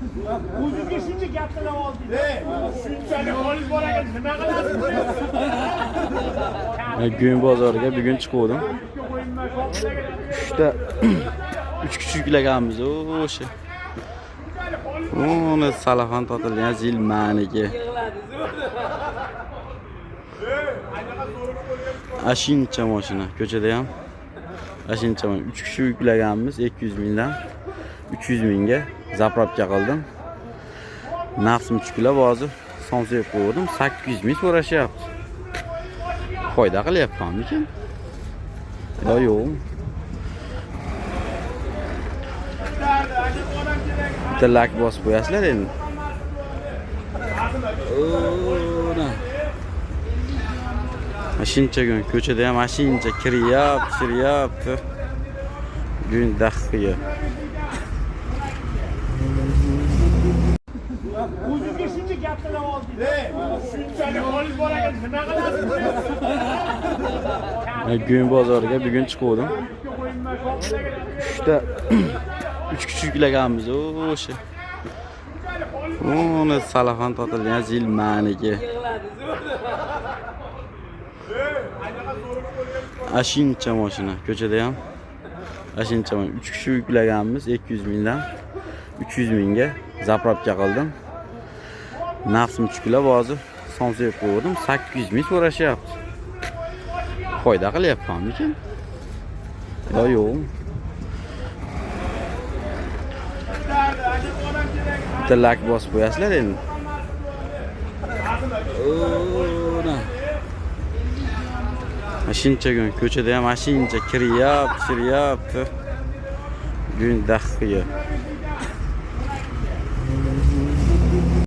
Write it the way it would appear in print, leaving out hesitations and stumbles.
O'zingizga shuncha gapirib oldingiz. Shunchalik qo'liz bor ekan, nima qilasiz? Go'ng bozoriga bugun chiqdim. 3 kuch yuklaganmiz o'sha. Uni salafan totilgan zil maniki. Ashincha mashina ko'chada ham. Ashincha 3 kishi yuklaganmiz 200 mingdan 300 mingga zapravka qildim. Nafsim chuklab hozir somsaga qo'ydim. 800 ming so'rashyapti. Foyda qilyapmanmikin? Yo yo'q. Tilak bosib qo'yasizlar endi. Mashincha kun ko'chada ham mashincha kiryapti. Gün daxiya. O'zingizga shuncha gapirib oldingiz. Shunchalik qo'liz bor ekan, nima qilasiz? Go'ng bozoriga bugun chiqdim. 3 kuch yuklaganmiz o'sha. Uni salafan totilgan zil maniki. Ashincha mashina ko'chada ham. Ashincha 3 kishi yuklaganmiz 200 mingdan 300 mingga zapravka qildim. Nafsim chuklab hozir somsaga qo'ydim. 800 ming so'rashyapti. Foyda qilyapmanmikin? Yo yo'q. Tilak bosib qo'yasizlar endi. Mashincha kun ko'chada ham mashincha kiryapti. Gün daxiya.